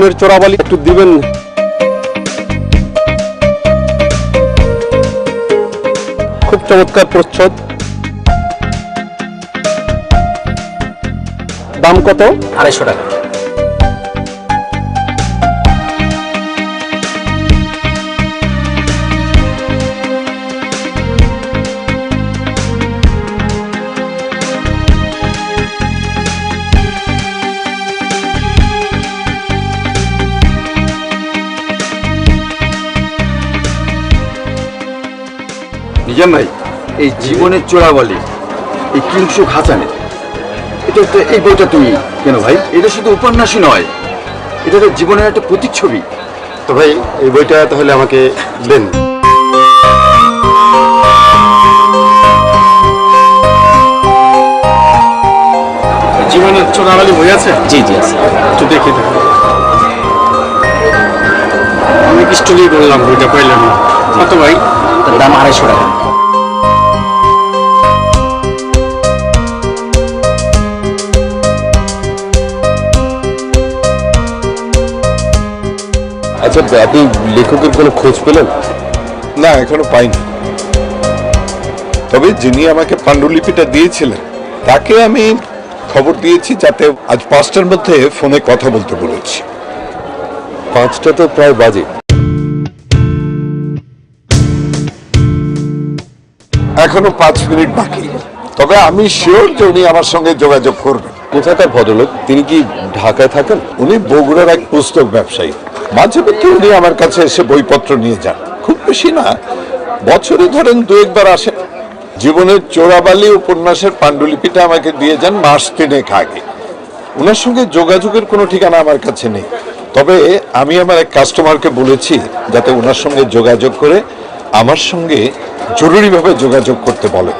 জীবনের চোরাবালি একটু দিবেন। খুব চমৎকার প্রচ্ছদ। দাম কত? 250 টাকা। নিজাম ভাই, এই জীবনের চোরাবালি, এই কিংসুক হাসানের, এই বইটা তুমি কেন ভাই? এটা শুধু উপন্যাসই নয়, এটা তো জীবনের একটা প্রতিচ্ছবি। তো ভাই এই বইটা তাহলে আমাকে দেন। জীবনের চোরাবালি বই আছে? জি জি আছে। একটু দেখি। আমি স্টলি বললাম, বইটা পাইলাম না। কত ভাই? তার দাম 250 টাকা। আচ্ছা, আপনি লেখকের কোনো খোঁজ পেলেন? না, এখনো পাইনি। তবে যিনি আমাকে পাণ্ডুলিপিটা দিয়েছিলেন তাকে আমি খবর দিয়েছি, যাতে আজ 5টার মধ্যে ফোনে কথা বলতে বলেছি। 5টা তো প্রায় বাজে। এখনো 5 মিনিট বাকি। তবে আমি শিওর যে উনি আমার সঙ্গে যোগাযোগ করবেন। কোথাকার ভদ্রলোক? তিনি কি ঢাকায় থাকেন? উনি বগুড়ার এক পুস্তক ব্যবসায়ী। মাঝে মধ্যে উনি আমার কাছে এসে বইপত্র নিয়ে যান, খুব বেশি না, বছরে ধরেন 2-1 বার আসেন। জীবনের চোরাবালি উপন্যাসের পাণ্ডুলিপিটা আমাকে দিয়ে যান মাস 3 আগে। ওনার সঙ্গে যোগাযোগের কোনো ঠিকানা আমার কাছে নেই। তবে আমি আমার এক কাস্টমারকে বলেছি যাতে ওনার সঙ্গে যোগাযোগ করে আমার সঙ্গে জরুরিভাবে যোগাযোগ করতে বলে।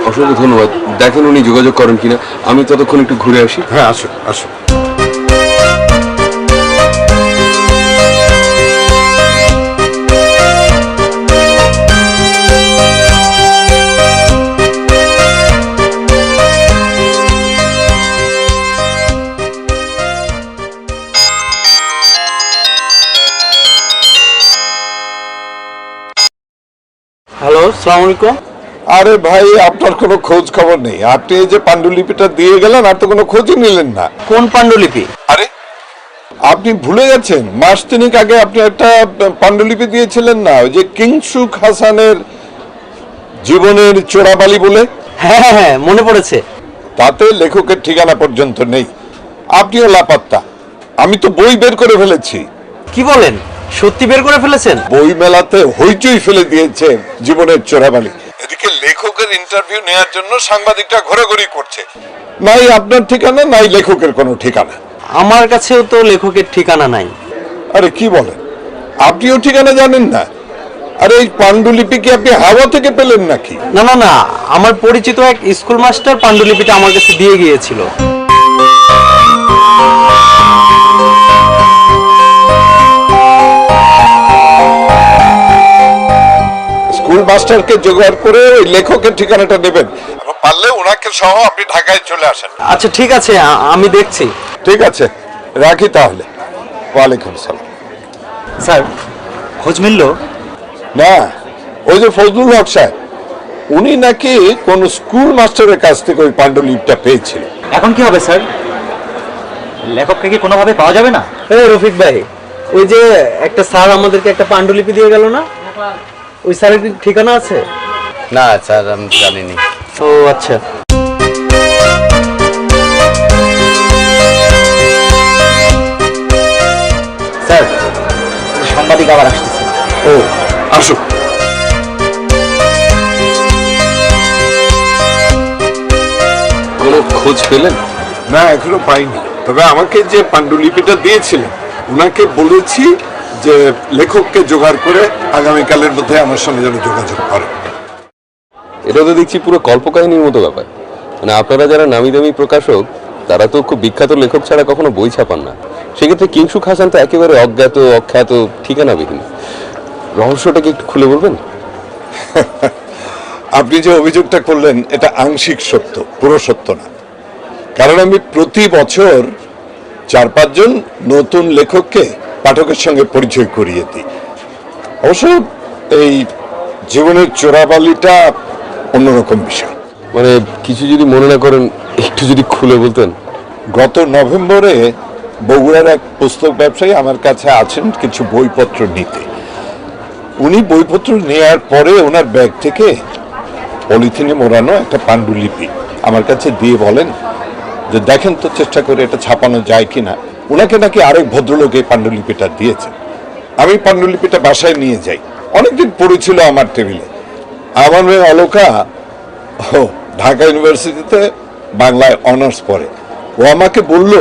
অসংখ্য ধন্যবাদ। দেখেন উনি যোগাযোগ করেন কিনা। আমি ততক্ষণ একটু ঘুরে আসি। হ্যাঁ, আসুন আসুন। হ্যালো, আসসালামু আলাইকুম। আরে ভাই, আপনার কোনো খোঁজ খবর নেই। আপনি এই যে পাণ্ডুলিপিটা দিয়ে গেলেন, আর তো কোনো খোঁজই নিলেন না। কোন পাণ্ডুলিপি? আরে, আপনি ভুলে গেছেন, মাস 3 আগে আপনি একটা পাণ্ডুলিপি দিয়েছিলেন না, ওই যে কিংসুক হাসানের জীবনের চোরাবালি বলে? হ্যাঁ হ্যাঁ, মনে পড়েছে। তাতে লেখকের ঠিকানা পর্যন্ত নেই। আপনিও লাপাত্তা। আমি তো বই বের করে ফেলেছি। কি বলেন? সত্যি বের করে ফেলেছেন? বই মেলাতে হইচই ফেলে দিয়েছে জীবনের চোরাবালি। এদিকে লেখকের ইন্টারভিউ নেওয়ার জন্য সাংবাদিকরা ঘোরাঘুরি করছে। নাই আপনার ঠিকানা, নাই লেখকের কোনো ঠিকানা। আমার কাছেও তো লেখকের ঠিকানা নাই। আরে কি বলেন, আপনিও ঠিকানা জানেন না? আরে এই পাণ্ডুলিপি কি আপনি হাওয়া থেকে পেলেন নাকি? না না না, আমার পরিচিত এক স্কুল মাস্টার পাণ্ডুলিপিটা আমার কাছে দিয়ে গিয়েছিল। স্কুল মাস্টারকে জোগাড় করে ওই লেখকের ঠিকানাটা নেবেন, পারলে ওনাকে সহ আপনি ঢাকায় চলে আসেন। আচ্ছা ঠিক আছে, আমি দেখছি। ঠিক আছে, রাখি তাহলে। ওয়ালাইকুম সালাম। স্যার, খোঁজ মিলল? না, ওই যে ফজলুল হক সাহেব, উনি নাকি কোন স্কুল মাস্টারের কাছ থেকে ওই পাণ্ডুলিপিটা পেয়েছিল। এখন কি হবে স্যার? লেখককে কি কোনোভাবে পাওয়া যাবে না? রফিক ভাই, ওই যে একটা স্যার আমাদেরকে একটা পাণ্ডুলিপি দিয়ে গেল না, ওই স্যারের ঠিকানা আছে? না স্যার, আমি জানিনি। ও আচ্ছা। স্যার, সাংবাদিক আবার আসতেছে। ও, আসুক। কোনো খোঁজ পেলেন? না, এখনো পাইনি। তবে আমাকে যে পাণ্ডুলিপিটা দিয়েছিলেন, ওনাকে বলেছি যে লেখককে জোগাড় করে আগামীকালের মধ্যে আমার সঙ্গে যেন যোগাযোগ করে। এটা তো দেখছি পুরো কল্পকাহিনীর মতো ব্যাপার। মানে আপনারা যারা নামি দামি প্রকাশক, তারা তো খুব বিখ্যাত লেখক ছাড়া কখনো বই ছাপান না। সেক্ষেত্রে কিংসুক হাসান তো একেবারে অজ্ঞাত, অখ্যাত, ঠিকানাবিহীন। রহস্যটাকে একটু খুলে বলবেন? আপনি যে অভিযোগটা করলেন এটা আংশিক সত্য, পুরো সত্য না। কারণ আমি প্রতি বছর 4-5 জন নতুন লেখককে পাঠকের সঙ্গে পরিচয় করিয়ে দিই। অবশ্য এই জীবনের চোরাবালিটা অন্যরকম বিষয়। মানে কিছু যদি মনে না করেন একটু যদি খুলে বলতেন। গত নভেম্বরে বগুড়ার এক পুস্তক ব্যবসায়ী আমার কাছে আছেন কিছু বইপত্র নিতে। উনি বইপত্র নেওয়ার পরে ওনার ব্যাগ থেকে পলিথিনে মোড়ানো একটা পাণ্ডুলিপি আমার কাছে দিয়ে বলেন যে দেখেন তো চেষ্টা করে এটা ছাপানো যায় কিনা। ওনাকে নাকি আরেক ভদ্রলোক এই পাণ্ডুলিপিটা দিয়েছে। আমি পাণ্ডুলিপিটা বাসায় নিয়ে যাই, অনেকদিন পড়েছিল আমার টেবিলে। আমার মেয়ে অলকা ঢাকা ইউনিভার্সিটিতে বাংলায় অনার্স পড়ে। ও আমাকে বলল,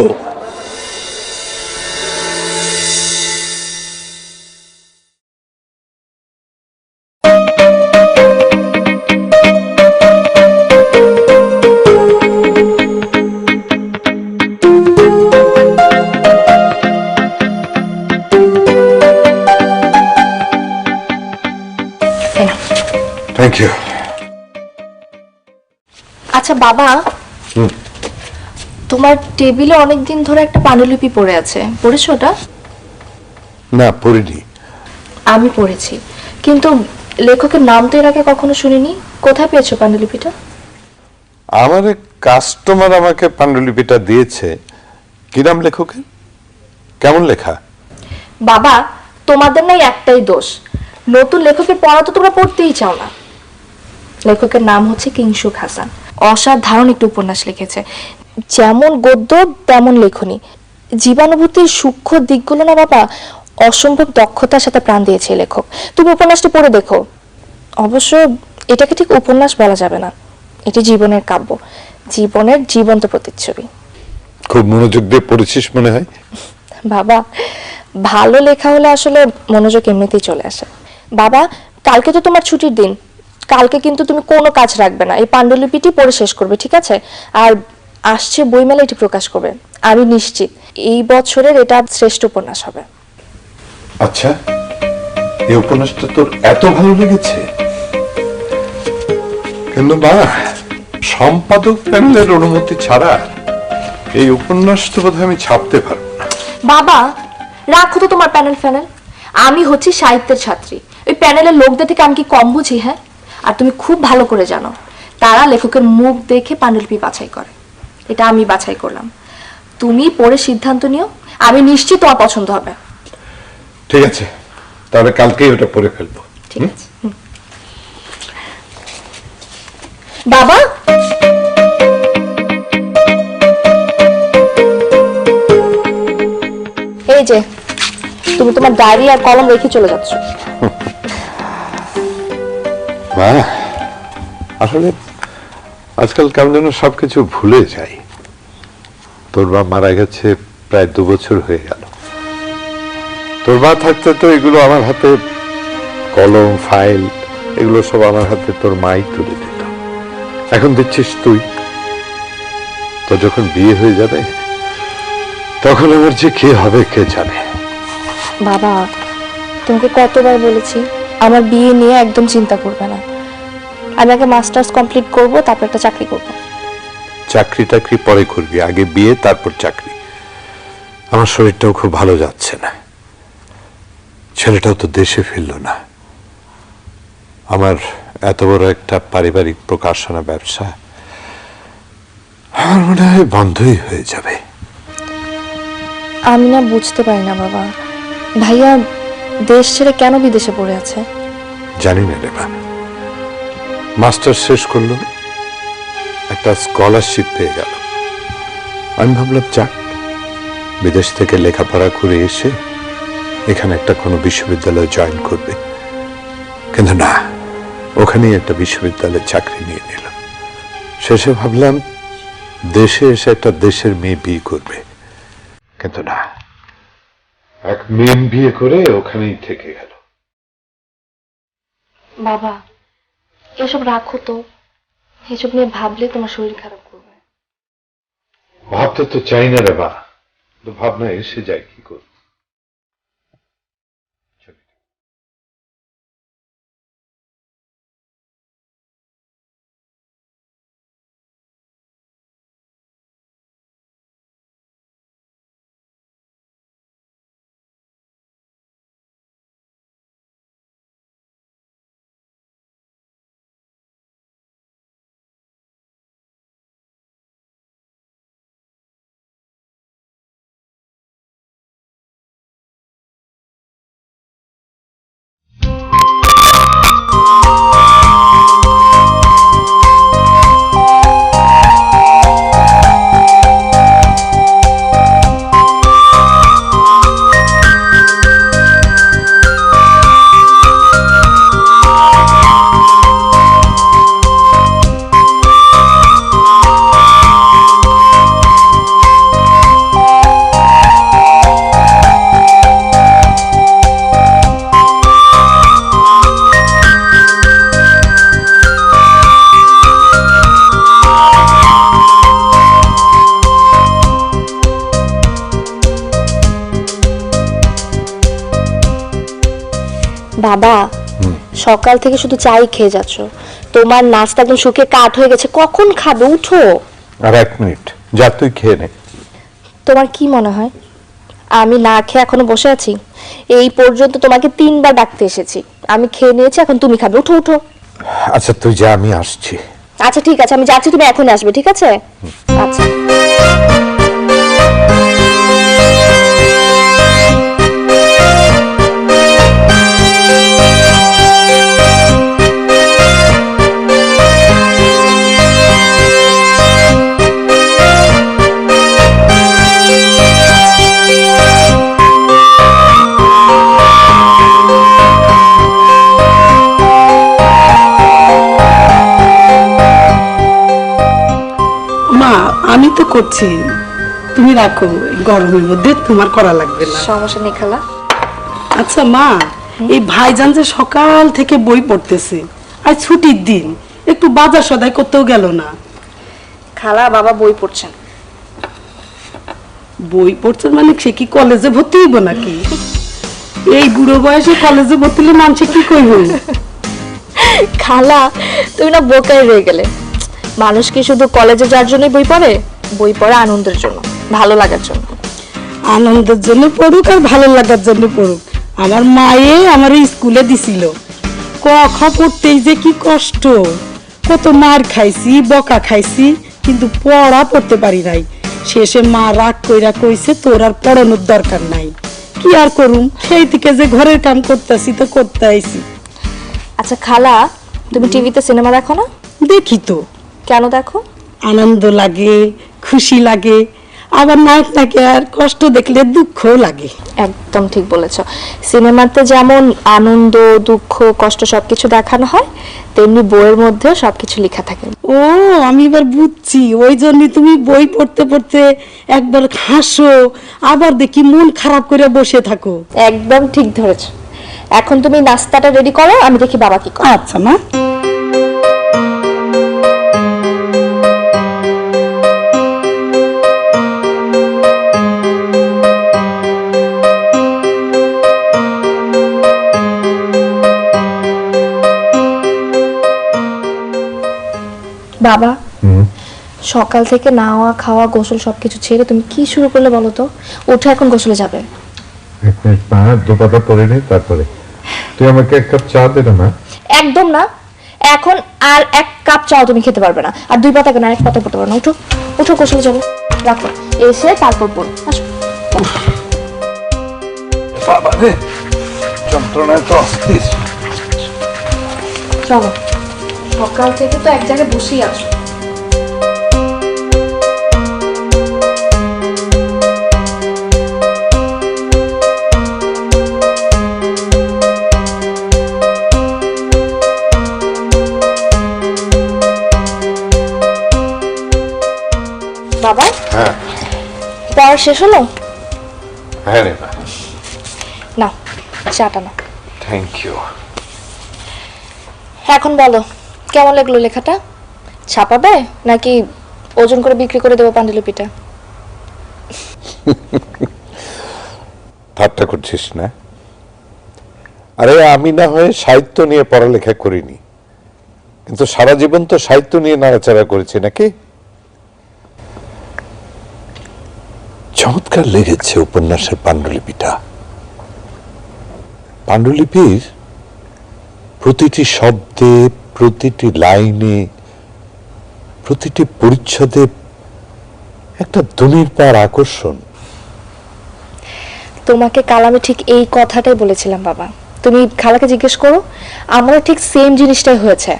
থ্যাংক ইউ। আচ্ছা বাবা, তোমার টেবিলে অনেকদিন ধরে একটা পাণ্ডুলিপি পড়ে আছে, পড়েছো ওটা? না, পড়িনি। আমি পড়েছি, কিন্তু লেখকের নাম তো এর আগে কখনো শুনিনি। কোথায় পেয়েছো পাণ্ডুলিপিটা? আমার এক কাস্টমার আমাকে পাণ্ডুলিপিটা দিয়েছে। কি নাম লেখকের? কেমন লেখা? বাবা, তোমাদের নাই একটাই দোষ, নতুন লেখকের পড়া তো তোমরা পড়তেই চাও না। লেখকের নাম হচ্ছে কিংসুক হাসান। অসাধারণ একটু উপন্যাস লিখেছে, যেমন গদ্য তেমন লেখনী। জীবানুভূতির সূক্ষ্ম দিকগুলো না বাবা, অসম্ভব দক্ষতার সাথে প্রাণ দিয়েছে লেখক। তুমি উপন্যাসটি পড়ে দেখো। অবশ্য এটাকে ঠিক উপন্যাস বলা যাবে না, এটি জীবনের কাব্য, জীবনের জীবন্ত প্রতিচ্ছবি। খুব মনোযোগ দিয়ে পড়েছিস মনে হয়। বাবা, ভালো লেখা হলে আসলে মনোযোগ এমনিতেই চলে আসে। বাবা, কালকে তো তোমার ছুটির দিন, কালকে কিন্তু তুমি কোনো কাজ রাখবে না, এই পাণ্ডুলিপিটি পড়ে শেষ করবে, ঠিক আছে? আর আসছে বইমেলা এটি প্রকাশ করবে, আমি নিশ্চিত এই বছরের এটা শ্রেষ্ঠ উপন্যাস হবে। আচ্ছা, এই উপন্যাসটা তোর এত ভালো লেগেছে? কিন্তু মা, সম্পাদক প্যানেলের অনুমতি ছাড়া এই উপন্যাস তো বোধহয় আমি ছাপতে পারবো না। বাবা, রাখো তো তোমার প্যানেল ফ্যানেল, আমি হচ্ছি সাহিত্যের ছাত্রী, ওই প্যানেলের লোকদের থেকে আমি কি কম বুঝি? হ্যাঁ, আর তুমি খুব ভালো করে জানো তারা লেখকের মুখ দেখে পাণ্ডুলিপি বাছাই করে, এটা আমি বাছাই করলাম। তুমি পড়ে সিদ্ধান্ত নিও, আমি নিশ্চিত তোমার পছন্দ হবে। ঠিক আছে, তাহলে কালকেই ওটা পড়ে ফেলবো। ঠিক আছে। বাবা, এই যে তুমি তোমার ডায়েরি আর কলম রেখে চলে যাচ্ছ। মা, আসলে আজকাল কেমন যেন সবকিছু ভুলে যাই। তোর মা মারা গেছে প্রায় 2 বছর হয়ে গেল। তোর মা থাকতে তো এগুলো আমার হাতে, কলম ফাইল এগুলো সব আমার হাতে তোর মাই তুলে দিত। এখন দিচ্ছিস তুই। তো যখন বিয়ে হয়ে যাবে তখন আমার যে কি হবে কে জানে। বাবা, তোমাকে কতবার বলেছি আমার বিয়ে নিয়ে একদম চিন্তা করবে না, আমি আগে মাস্টার্স কমপ্লিট করব, তারপর একটা চাকরি করব। চাকরি টাকরি পরে করবি, আগে বিয়ে তারপর চাকরি। আমার শরীরটাও খুব ভালো যাচ্ছে না, ছেলেটাও তো দেশে ফিরলো না। আমার এত বড় একটা পারিবারিক প্রকাশনা ব্যবসা আমার মনে হয় বন্ধই হয়ে যাবে। আমি না বুঝতে পারি না বাবা, ভাইয়া দেশ ছেড়ে কেন বিদেশে পড়ে আছে? জানি না রে মা। মাস্টার শেষ করলো, একটা স্কলারশিপ পেয়ে গেল। আমি ভাবলাম যাক, বিদেশ থেকে লেখাপড়া করে এসে এখানে একটা কোনো বিশ্ববিদ্যালয়ে জয়েন করবে। কিন্তু না, ওখানেই একটা বিশ্ববিদ্যালয়ে চাকরি নিয়ে নিল। শেষে ভাবলাম দেশে এসে একটা দেশের মেয়ে বিয়ে করবে, কিন্তু না, এক মেয়ে বিয়ে করে ওখানেই থেকে গেল। বাবা, এসব রাখো তো, এসব নিয়ে ভাবলে তোমার শরীর খারাপ করবে। ভাবতে তো চাই না রে মা, তো ভাবনা এসে যায় কি করব। বাবা সকাল থেকে শুধু চাই খেয়ে যাচ্ছ, তোমার নাস্তা একদম শুকিয়ে কাঠ হয়ে গেছে, কখন খাবে? উঠো। আর 1 মিনিট, যা তুই খেয়ে নে। তোমার কি মনে হয় আমি না খেয়ে এখনো বসে আছি? এই পর্যন্ত তোমাকে 3 বার ডাকতে এসেছি, আমি খেয়ে নিয়েছি, এখন তুমি খাবে। উঠো উঠো। আচ্ছা তুই যা, আমি আসছি। আচ্ছা ঠিক আছে, আমি যাচ্ছি, তুমি এখনই আসবে, ঠিক আছে? আচ্ছা। মা আমি তো করছি, তুমি রাখো, এই গরমের মধ্যে তোমার করা লাগবে না। সমস্যা নেই খালা। আচ্ছা মা, এই ভাইজান যে সকাল থেকে বই পড়তেছে, আজ ছুটির দিন, একটু বাজার সদাই করতেও গেল না? খালা বাবা বই পড়ছেন। বই পড়ছেন মানে সে কি কলেজে ভর্তি হইব নাকি? এই বুড়ো বয়সে কলেজে ভর্তি হলে মানুষ কি কইব? খালা তুমি না বোকাই রয়ে গেলে। মানুষ কি শুধু কলেজে যাওয়ার জন্যই বই পড়ে? বই পড়ে আনন্দের জন্য, ভালো লাগার জন্য। আনন্দের জন্য পড়ুক আর ভালো লাগার জন্য পড়ুক। আমার মায়ে আমার স্কুলে দিছিল, ক খ পড়তেই যে কি কষ্ট, কত মার খাইছি, বকা খাইছি, কিন্তু পড়া পড়তে পারি নাই। শেষে মা রাগ কইরা কইছে তোর আর পড়ানোর দরকার নাই। কি আর করুম, সেই থেকে যে ঘরের কাম করতেছি তো করতে আইছি। আচ্ছা খালা, তুমি টিভিতে সিনেমা দেখো না? দেখি তো। কেন দেখো? আনন্দ লাগে, খুশি লাগে, আবার নায়ক নাকি আর কষ্ট দেখলে দুঃখও লাগে। একদম ঠিক বলেছ। সিনেমাতে যেমন আনন্দ, দুঃখ, কষ্ট সবকিছু দেখানো হয়, তেমনি বইয়ের মধ্যেও সবকিছু লেখা থাকে। ও আমি এবার বুঝছি, ওই জন্য তুমি বই পড়তে পড়তে একবার হাসো, আবার দেখি মন খারাপ করে বসে থাকো। একদম ঠিক ধরেছ। এখন তুমি নাস্তাটা রেডি করো, আমি দেখি বাবা কি করে। আচ্ছা মা। বাবা সকাল থেকে নাওয়া খাওয়া গোসল সবকিছু ছেড়ে তুমি কি শুরু করলে বলো তো? উঠে এখন গোসলে যাবে? 1 মিনিট মা, দুপাটা পরে নি, তারপরে তুই আমাকে 1 কাপ চা দে না। একদম না, এখন আর 1 কাপ চাও তুমি খেতে পারবে না, আর 2 পাতা কেন 1 পাতা পড়তে পারবে না। উঠো উঠো, গোসলে যাবে। রাখো, এসে তারপর পড়ো। আসো। বাবা রে, যন্ত্রণায় তো অস্থির। চলো, সকাল থেকে তো এক জায়গায় বসেই আছো। বাবা, হ্যাঁ পড়া শেষ হলো? হ্যাঁ রে মা। না, চাটা না। Thank you. এখন বলো, কেমন লাগলো লেখাটা? ছাপাবে নাকি ওজন করে বিক্রি করে দেবো পান্ডুলিপিটা? ঠাট্টা করছিস না? আরে আমি না হয় সাহিত্য নিয়ে পড়ালেখা করিনি, কিন্তু সারা জীবন তো সাহিত্য নিয়ে নাড়াচাড়া করেছি নাকি। চমৎকার লেগেছে উপন্যাসের পাণ্ডুলিপিটা। পাণ্ডুলিপির প্রতিটি শব্দে, প্রতিটি লাইনে, প্রতিটি পরিচ্ছদে একটা দুনির পার আকর্ষণ। তোমাকে কাল আমি ঠিক এই কথাটাই বলেছিলাম বাবা। তুমি খালাকে জিজ্ঞেস করো, আমারও ঠিক সেম জিনিসটাই হয়েছে।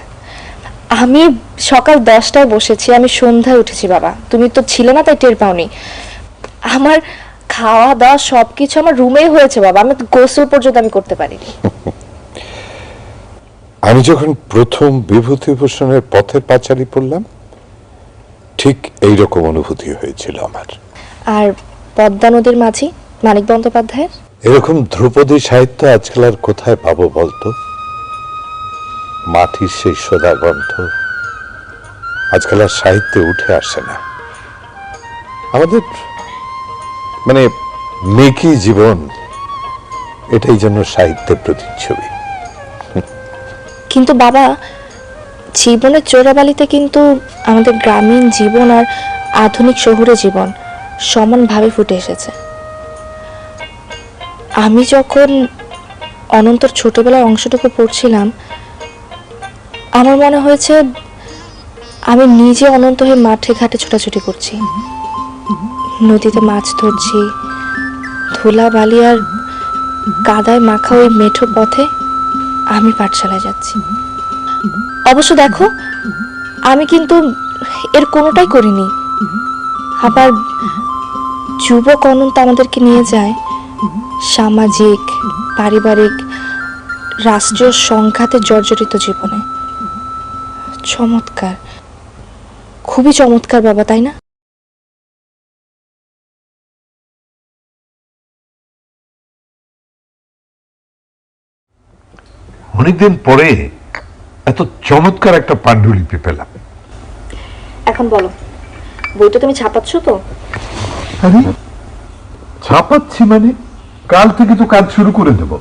আমি সকাল 10টায় বসেছি, আমি সন্ধ্যায় উঠেছি বাবা। তুমি তো ছিলে না, তাই টের পাওনি। আমার খাওয়া দাওয়া সবকিছু আমার রুমেই হয়েছে বাবা, আমি গোসল পর্যন্ত আমি করতে পারিনি। আমি যখন প্রথম বিভূতিভূষণের পথের পাঁচালী পড়লাম, ঠিক এইরকম অনুভূতি হয়েছিল আমার। আর পদ্মা নদীর মাঝি মানিক বন্দ্যোপাধ্যায়ের? এরকম ধ্রুপদী সাহিত্য আজকাল আর কোথায় পাবো বলতো? মাটির সেই সোদা গন্ধ আজকাল আর সাহিত্যে উঠে আসে না। আমাদের মানে মেকি জীবন, এটাই যেন সাহিত্যের প্রতিচ্ছবি। কিন্তু বাবা, জীবনের চোরাবালিতে কিন্তু আমাদের গ্রামীণ জীবন আর আধুনিক শহুরে জীবন সমানভাবে ফুটে এসেছে। আমি যখন অনন্তর ছোটবেলার অংশটুকু পড়ছিলাম, আমার মনে হয়েছে আমি নিজে অনন্ত হয়ে মাঠে ঘাটে ছোটাছুটি করছি, নদীতে মাছ ধরছি, ধুলা বালি আর কাদায় মাখা ওই মেঠো পথে আমি পাঠশালায় যাচ্ছি। অবশ্য দেখো, আমি কিন্তু এর কোনোটাই করিনি। আবার যুবক অনন্ত আমাদেরকে নিয়ে যায় সামাজিক, পারিবারিক, রাষ্ট্রীয় সংঘাতে জর্জরিত জীবনে। চমৎকার, খুবই চমৎকার বাবা, তাই না? অনেকদিন পরে এত চমৎকার একটা পাণ্ডুলিপি পেলাম। এখন বলো, বইটা তুমি ছাপাচ্ছ তো? আরে ছাপাচ্ছি মানে? কাল থেকে তো কাজ শুরু করে দেব।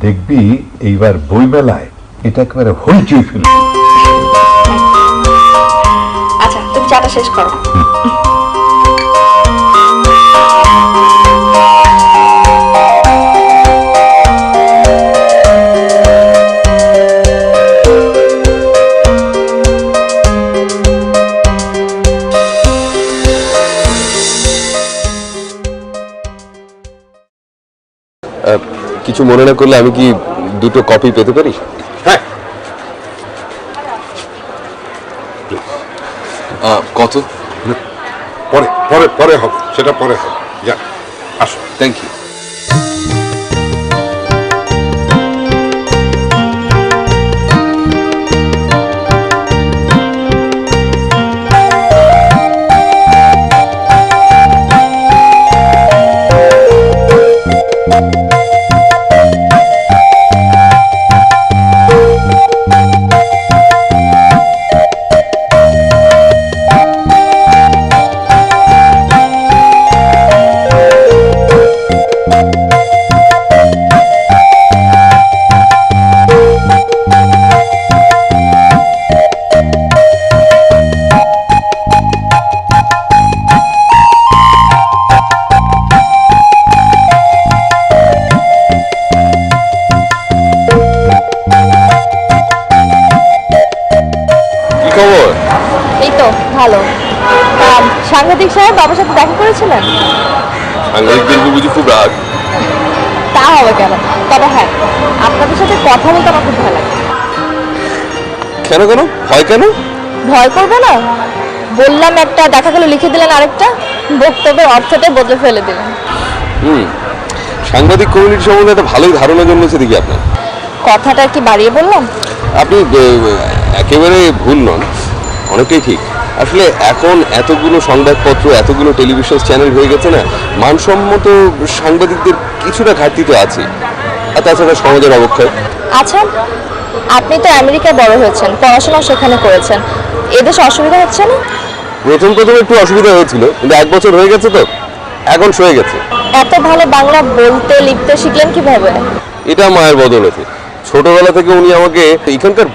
দেখবি এইবার বইমেলায় এটা একেবারে হইচই ফেলবে। আচ্ছা, তুমি চাটা শেষ করো। কিছু মনে না করলে আমি কি দুটো কপি পেতে পারি? হ্যাঁ, কত? পরে পরে পরে হবে, সেটা পরে হবে। যা, আসো। Thank you. ভালো। সাংবাদিক সাহেব বাবার সাথে দেখা করেছিলেন? সাংবাদিকদের বুঝি খুব রাগ? তা হবে কেন, তবে হ্যাঁ, আপনাদের সাথে কথা বলতে আমার খুব ভালো লাগে। কেন কেন ভয় কেন? ভয় করবে না? বললাম একটা, দেখা গেল লিখে দিলেন আরেকটা, বক্তব্যের অর্থটাই বদলে ফেলে দিলেন। সাংবাদিক কমিউনিটি সম্বন্ধে একটা ভালোই ধারণা জন্মেছে দেখি আপনার। কথাটা কি বাড়িয়ে বললাম? আপনি একেবারে ভুল নন, অনেকটাই ঠিক। আসলে এখন এতগুলো সংবাদপত্র, এতগুলো টেলিভিশন চ্যানেল হয়ে গেছে না, মানসম্মত সাংবাদিকদের কিছুটা ঘাটতি তো আছে, আর তাছাড়া সমাজের অবক্ষয়। আচ্ছা, আপনি তো আমেরিকায় বড় হয়েছেন, পড়াশোনাও সেখানে করেছেন, এদেশে অসুবিধা হচ্ছে না? প্রথম একটু অসুবিধা হয়েছিল, কিন্তু 1 বছর হয়ে গেছে তো, এখন সয়ে গেছে। এত ভালো বাংলা বলতে লিখতে শিখলেন কিভাবে? এটা মায়ের বদৌলতে। ছোটবেলা থেকে উনি আমাকে এখানকার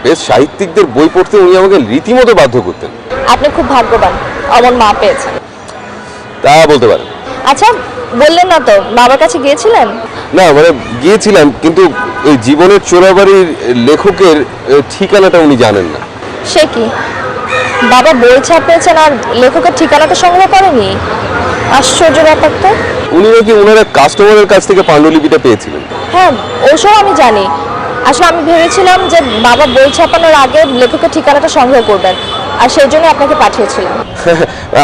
বেস্ট সাহিত্যিকদের বই পড়তে উনি আমাকে রীতিমতো বাধ্য করতেন। আপনি খুব ভাগ্যবান, অমন মা পেয়েছেন। তা বলতে পারেন। আচ্ছা, বললেন না তো বাবার কাছে গিয়েছিলেন? না, গিয়েছিলাম, কিন্তু ওই জীবনের চোরাবাড়ির লেখকের ঠিকানাটা উনি জানেন না। সে কি, বাবা বই ছাপিয়েছেন আর লেখকের ঠিকানাটা সংগ্রহ করেনি? আশ্চর্য ব্যাপার তো। উনি নাকি ওনার এক কাস্টমারের কাছ থেকে পাণ্ডুলিপিটা পেয়েছিলেন। হ্যাঁ, ওসব আমি জানি। আসলে আমি ভেবেছিলাম যে বাবা বই ছাপানোর আগে লেখকের ঠিকানাটা সংগ্রহ করবেন, আর সেই জন্য আপনাকে পাঠিয়েছিলাম।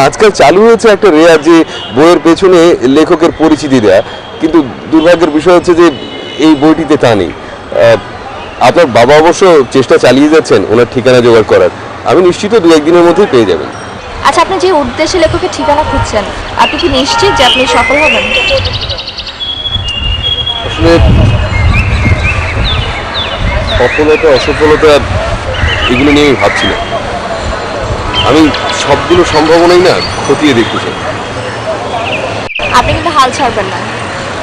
আজকাল চালু হয়েছে একটা রেয়াজ যে বইয়ের পেছনে লেখকের পরিচিতি দেয়া, কিন্তু দুর্ভাগ্যের বিষয় হচ্ছে যে এই বইটিতে তা নেই। আপনার বাবা অবশ্য চেষ্টা চালিয়ে যাচ্ছেন ওনার ঠিকানা জোগাড় করার। আমি নিশ্চিত 2-1 দিনের মধ্যেই পেয়ে যাবেন। আচ্ছা, আপনি যে উদ্দেশ্যে লেখকের ঠিকানা খুঁজছেন, আপনি কি নিশ্চিত যে আপনি সফল হবেন? আসলে সফলতা অসফলতা এগুলো নিয়ে আমি ভাবছি না, আমি সবগুলো সম্ভাবনাই না খতিয়ে দেখতে চাই। আপনি কিন্তু হাল ছাড়বেন না,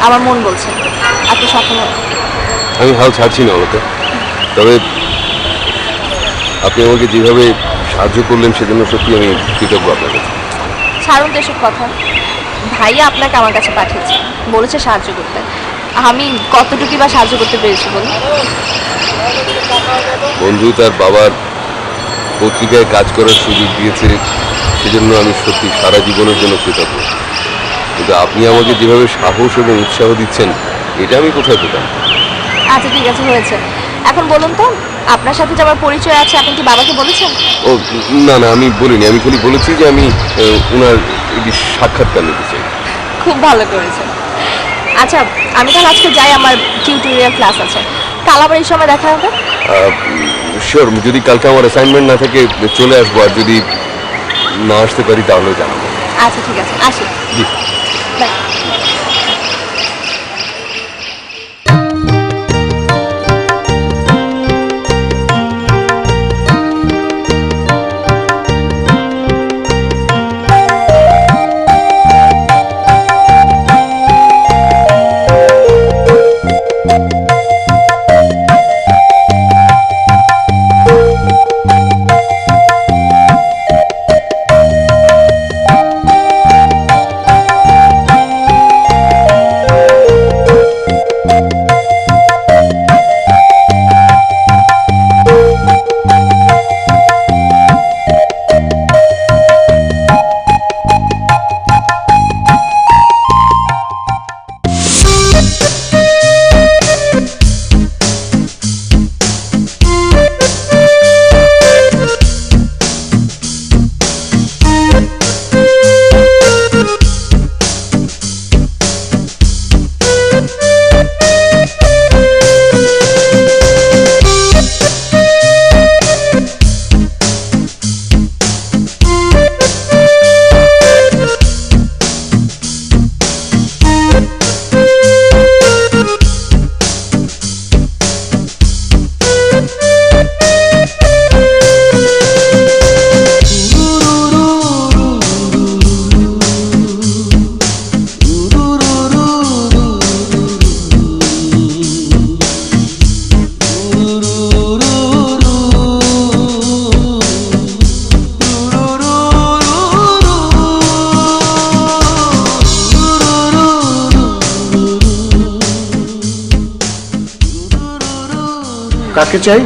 আমার মন বলছে আপনি সফল হবেন। আমি হাল ছাড়ছি না, ওটা তবে আপনি আমাকে যেভাবে সাহায্য করলেন সেজন্য সত্যি আমি কৃতজ্ঞ আপনার কাছে। ছাড়ুন তো এসব কথা। ভাইয়া আপনাকে আমার কাছে পাঠিয়েছে, বলেছে সাহায্য করতে। আমি কতটুকু বা সাহায্য করতে পেরেছি বলুন? বন্ধু তার বাবার পত্রিকায় কাজ করার সুযোগ দিয়েছে, সেজন্য আমি সত্যি সারা জীবনের জন্য কৃতজ্ঞ। কিন্তু আপনি আমাকে যেভাবে সাহস এবং উৎসাহ দিচ্ছেন, এটা আমি কোথায় পেতাম? আচ্ছা ঠিক আছে, হয়েছে। এখন বলুন তো, আপনার সাথে যে আমার পরিচয় আছে, আপনি কি বাবাকে বলেছেন? ও না না, আমি বলিনি। আমি খালি বলেছি যে আমি ওনার একটি সাক্ষাৎকার নিতে চাই। খুব ভালো করেছেন। আচ্ছা, আমি তাহলে আজকে যাই, আমার টিউটোরিয়াল ক্লাস আছে। কাল আবার এই সময় দেখা হবে। শিওর, যদি কালকে আমার অ্যাসাইনমেন্ট না থাকে চলে আসবো, আর যদি না আসতে পারি তাহলেও জানাবো। আচ্ছা ঠিক আছে, আসি। জি। বাই। কাকে চাই?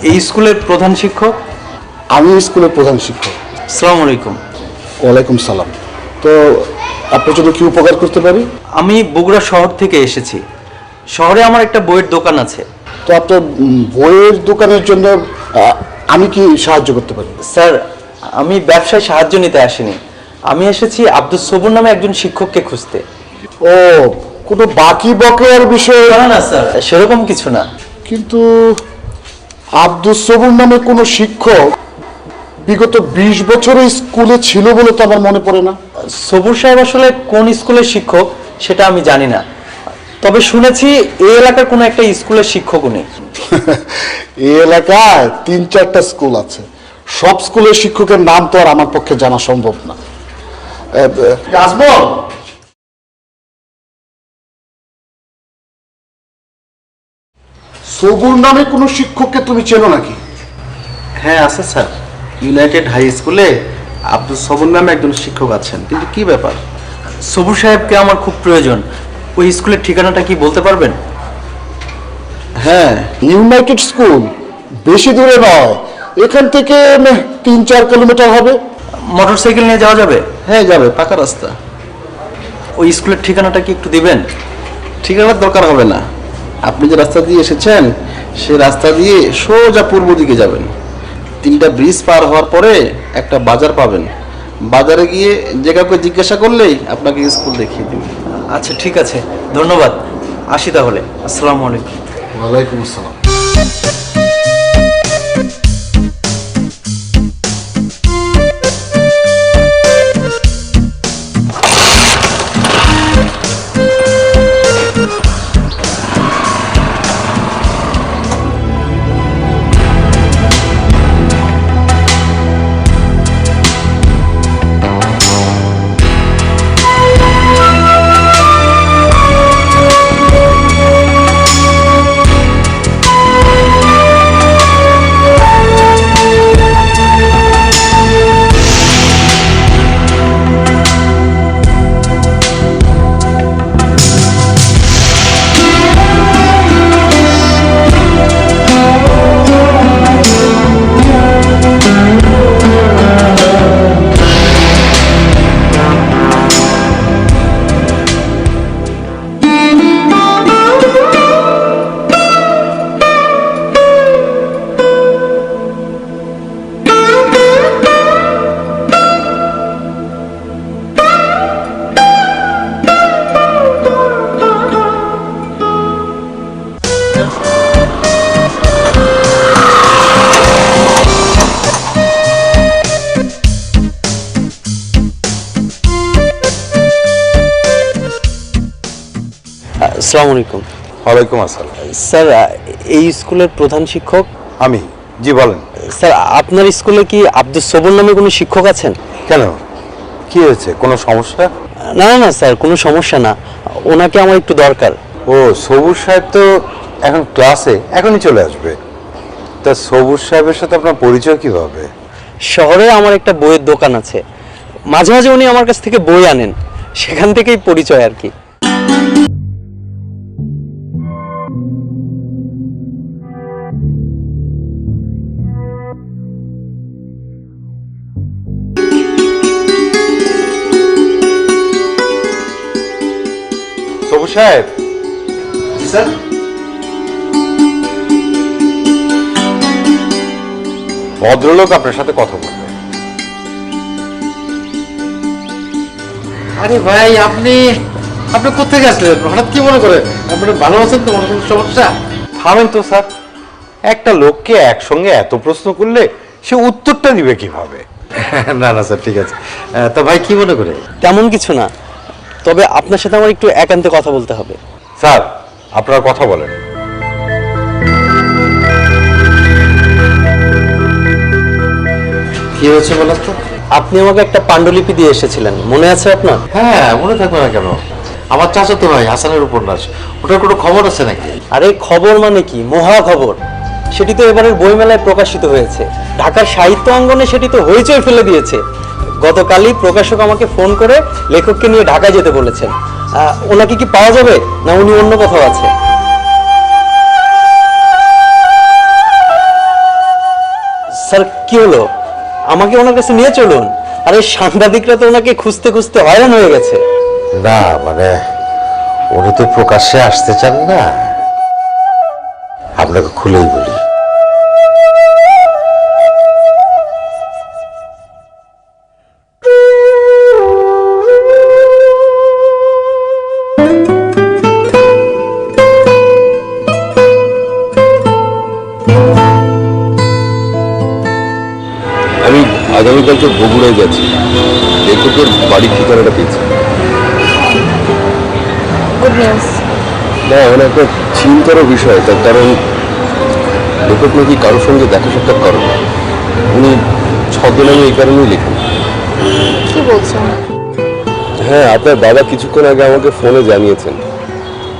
এই স্কুলের প্রধান শিক্ষক। আমি স্কুলের প্রধান শিক্ষক। আসসালামু আলাইকুম। ওয়ালাইকুম সালাম। তো আপনার জন্য কি উপকার করতে পারি? আমি বগুড়া শহর থেকে এসেছি। শহরে আমার একটা বইয়ের দোকান আছে। তো আপনার বইয়ের দোকানের জন্য আমি কি সাহায্য করতে পারি? স্যার, আমি ব্যবসায় সাহায্য নিতে আসিনি। আমি এসেছি আব্দুল সবুর নামে একজন শিক্ষককে খুঁজতে। ও, কোনো বাকি বকেয়ার বিষয়ে? না না স্যার, সেরকম কিছু না। কিন্তু আব্দুল সবুর নামে কোনো শিক্ষক বিগত 20 বছরে স্কুলে ছিল বলে তো আমার মনে পড়ে না। সবুর সাহেব আসলে কোন স্কুলের শিক্ষক সেটা আমি জানি না, তবে শুনেছি এই এলাকার কোনো একটা স্কুলের শিক্ষক উনি। এই এলাকায় 3-4টা স্কুল আছে, সব স্কুলের শিক্ষকের নাম তো আর আমার পক্ষে জানা সম্ভব না। আসবো? সবুর নামে কোনো শিক্ষককে তুমি চেনো নাকি? হ্যাঁ আছে স্যার, ইউনাইটেড হাই স্কুলে আব্দুল সবুর নামে একজন শিক্ষক আছেন, কিন্তু কি ব্যাপার? সবুর সাহেবকে আমার খুব প্রয়োজন। ওই স্কুলের ঠিকানাটা কি বলতে পারবেন? হ্যাঁ, ইউনাইটেড স্কুল বেশি দূরে নয়, এখান থেকে 3-4 কিলোমিটার হবে। মোটরসাইকেল নিয়ে যাওয়া যাবে? হ্যাঁ যাবে, পাকা রাস্তা। ওই স্কুলের ঠিকানাটা কি একটু দিবেন? ঠিকানার দরকার হবে না, আপনি যে রাস্তা দিয়ে এসেছেন সে রাস্তা দিয়ে সোজা পূর্ব দিকে যাবেন। 3টা ব্রিজ পার হওয়ার পরে একটা বাজার পাবেন, বাজারে গিয়ে যে কাউকে জিজ্ঞাসা করলেই আপনাকে স্কুল দেখিয়ে দিবে। আচ্ছা ঠিক আছে, ধন্যবাদ। আসি তাহলে। আসসালামু আলাইকুম। ওয়ালাইকুম আসসালাম। আসসালামু আলাইকুম। ওয়ালাইকুম আসসালাম। স্যার, এই স্কুলের প্রধান শিক্ষক আমি, জি বলেন। স্যার, আপনার স্কুলে কি আব্দুল সবুর নামে কোনো শিক্ষক আছেন? কেন, কি হয়েছে, কোনো সমস্যা? না না না স্যার, কোনো সমস্যা না, ওনাকে আমার একটু দরকার। ও সবুজ সাহেব তো এখন ক্লাসে, এখনই চলে আসবে। তা সবুজ সাহেবের সাথে আপনার পরিচয় কিভাবে? শহরে আমার একটা বইয়ের দোকান আছে, মাঝে মাঝে উনি আমার কাছ থেকে বই আনেন, সেখান থেকেই পরিচয় আর কি। সবুজ সাহেব, স্যার, ভদ্রলোক আপনার সাথে কথা বলবে। আরে ভাই, আপনি আপনি কোথেকে আসলেন? হঠাৎ কি মনে করে? আপনি ভালো আছেন তো? কোনো সমস্যা? থামেন তো স্যার, একটা লোককে একসঙ্গে এত প্রশ্ন করলে সে উত্তরটা দিবে কিভাবে? না না স্যার, ঠিক আছে। তা ভাই কি মনে করে? তেমন কিছু না, তবে আপনার সাথে আমার একটু একান্তে কথা বলতে হবে। স্যার, আপনার কথা বলেন। কি হয়েছে বলেন তো? আপনি আমাকে একটা পাণ্ডুলিপি দিয়ে এসেছিলেন, মনে আছে আপনার? হ্যাঁ, মনে থাকবে না কেন? আমার চাচাতো ভাই হাসানের উপন্যাস, ওটার কোনো খবর আছে নাকি? আরে খবর মানে কি, মহা খবর। সেটি তো এবারের বইমেলায় প্রকাশিত হয়েছে, ঢাকার সাহিত্য অঙ্গনে সেটি তো হইচই ফেলে দিয়েছে। গতকালই প্রকাশক আমাকে ফোন করে লেখককে নিয়ে ঢাকায় যেতে বলেছেন। ওনাকে কি পাওয়া যাবে, না উনি অন্য কোথাও আছে? স্যার, কি হলো? আমাকে ওনার কাছে নিয়ে চলুন। আরে সাংবাদিকরা তো ওনাকে খুঁজতে খুঁজতে হয়রান হয়ে গেছে। না মানে, উনি তো প্রকাশ্যে আসতে চান না, আপনাকে খুলেই বলি। আমি আগামীকালকে বগুড়ায় যাচ্ছি, লেখকের বাড়ির ঠিকানাটা পেয়েছি। Good news. না, মানে একটা চিন্তারও বিষয়, তার কারণ লেখক নাকি কারোর সঙ্গে দেখা সাক্ষাৎ করেন না। উনি ছদ্মনামে এই কারণেই লেখেন। কি বলছেন? হ্যাঁ, আপনার বাবা কিছুক্ষণ আগে আমাকে ফোনে জানিয়েছেন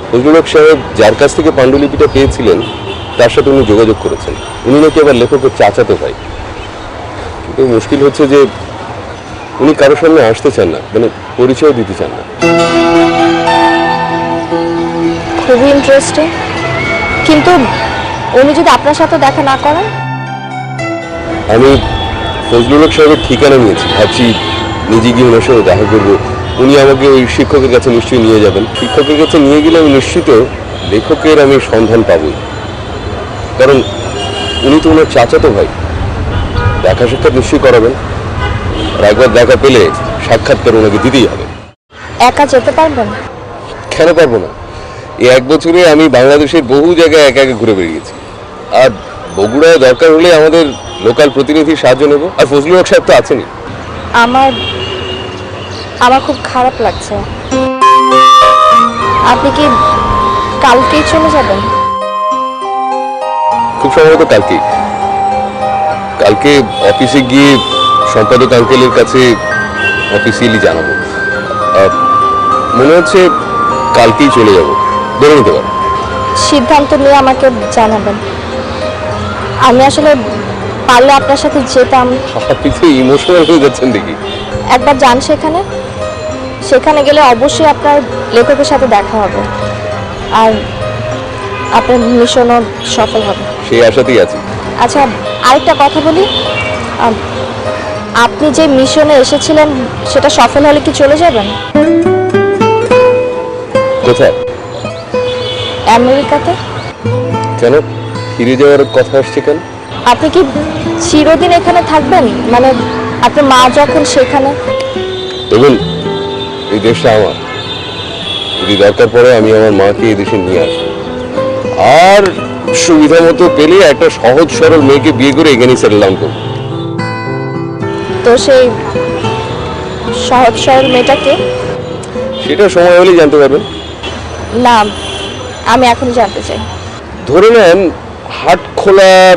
ফজলুল হক সাহেব যার কাছ থেকে পাণ্ডুলিপিটা পেয়েছিলেন তার সাথে উনি যোগাযোগ করেছেন। উনি নাকি আবার লেখকের চাচাতো ভাই। কিন্তু মুশকিল হচ্ছে যে উনি কারোর সামনে আসতে চান না, মানে পরিচয় দিতে চান না। খুবই ইন্টারেস্টিং। কিন্তু উনি যদি আপনার সাথে দেখা না করেন? আমি ফজলুল হক সাহেবের ঠিকানা নিয়েছি, ভাবছি নিজে গিয়ে ওনার সাথে দেখা করবো। উনি আমাকে ওই শিক্ষকের কাছে নিশ্চয়ই নিয়ে যাবেন। শিক্ষকের কাছে নিয়ে গেলে আমি নিশ্চিত লেখকের আমি সন্ধান পাবই, কারণ উনি তো ওনার চাচাতো ভাই। দেখা সাক্ষাৎ নিশ্চয়ই করাবেন, আর একবার দেখা পেলে সাক্ষাৎকার ওনাকে দিতেই হবে। একা যেতে পারবেন? কেন পারবো না? এই 1 বছরে আমি বাংলাদেশের বহু জায়গায় একা একা ঘুরে বেরিয়েছি, আর বগুড়ায় দরকার হলে আমাদের লোকাল প্রতিনিধির সাহায্য নেব। আর ফজলুল হক সাহেব তো আছেনই। আমার খুব খারাপ লাগছে। আপনি কি কালকেই চলে যাবেন? খুব সম্ভবত কালকে অফিসে গিয়ে সম্পাদক আঙ্কেলের কাছে অফিসিয়ালি জানাবো। মনে হচ্ছে কালকেই চলে যাব, ধরে নিতে পারো। সিদ্ধান্ত নিয়ে আমাকে জানাবেন। আমি আসলে পারলে আপনার সাথে যেতাম। আপনি তো ইমোশনাল হয়ে যাচ্ছেন দেখি। একবার যান সেখানে গেলে অবশ্যই আপনার লেখকের সাথে দেখা হবে, আর আপনার মিশনও সফল হবে। সেই আশাতেই আছি। আচ্ছা, আরেকটা কথা বলি, আপনি যে মিশনে এসেছিলেন সেটা সফল হলে কি চলে যাবেন? কোথায়? আমেরিকাতে। কেন, ফিরে যাওয়ার কথা আসছে কেন? আপনি কি চিরদিন এখানে থাকবেন? মানে আপনার মা যখন সেখানে। দেখুন, এই দেশটা আমার, যদি দরকার পড়ে আমি আমার মাকে এই দেশে নিয়ে আসবো, আর সুবিধা মতো পেলে একটা সহজ সরল মেয়েকে বিয়ে করে এখানেই সেটেল ডাউন করবো। তো সেই সহজ সরল মেয়েটাকে? সেটা সময় হলেই জানতে পারবেন। না, আমি এখনই জানতে চাই। ধরে নেন হাট খোলার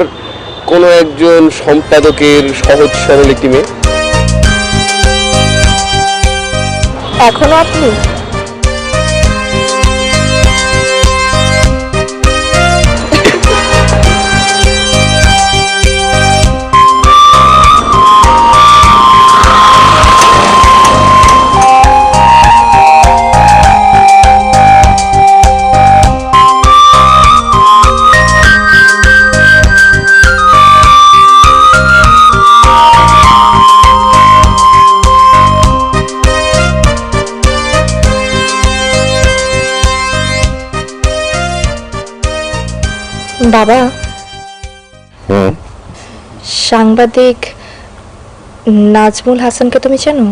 কোনো একজন সম্পাদকের সহজ সরল একটি মেয়ে। এখনো আপনি? বাবা, সাংবাদিক নাজমুল হাসানকে তুমি চেনো?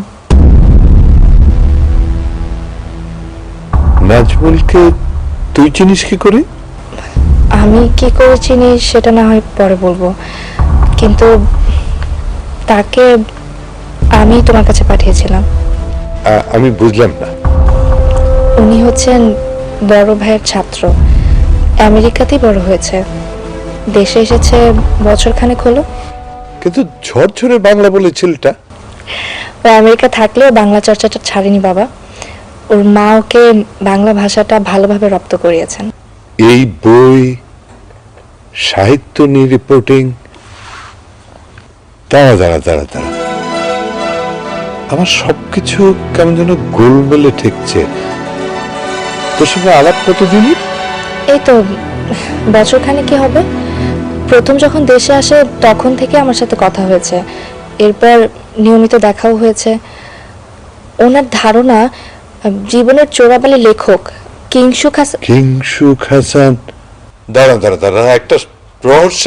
নাজমুলকে তুই চিনিস কি করে? আমি কি করে চিনি সেটা না হয় পরে বলবো, কিন্তু তাকে আমি তোমার কাছে পাঠিয়েছিলাম। আমি বুঝলাম না। উনি হচ্ছেন বড় ভাইয়ের ছাত্র, আমেরিকাতেই বড় হয়েছে, দেশে এসেছে বছরখানেক হলো। কিন্তু ঝরঝরে বাংলা বলে ছেলেটা। ও আমেরিকা থাকলেও বাংলা চর্চাটা ছাড়েনি বাবা। ওর মা ওকে বাংলা ভাষাটা ভালোভাবে রপ্ত করিয়েছেন। এই বই, সাহিত্য নিয়ে রিপোর্টিং। দাঁড়া দাঁড়া দাঁড়া দাঁড়া, আমার সবকিছু কেমন যেন গোলমেলে ঠেকছে। তোর সঙ্গে আলাপ কতদিনই? এই তো বছরখানেক কি হবে। প্রথম যখন দেশে আসে তখন থেকে আমার সাথে কথা হয়েছে, এরপর নিয়মিত দেখাও হয়েছে। ওনার ধারণা জীবনের চোরাবালি লেখক কিংশুক হাসান। কিংশুক হাসান? দাঁড়া দাঁড়া দাঁড়া, একটা রহস্য।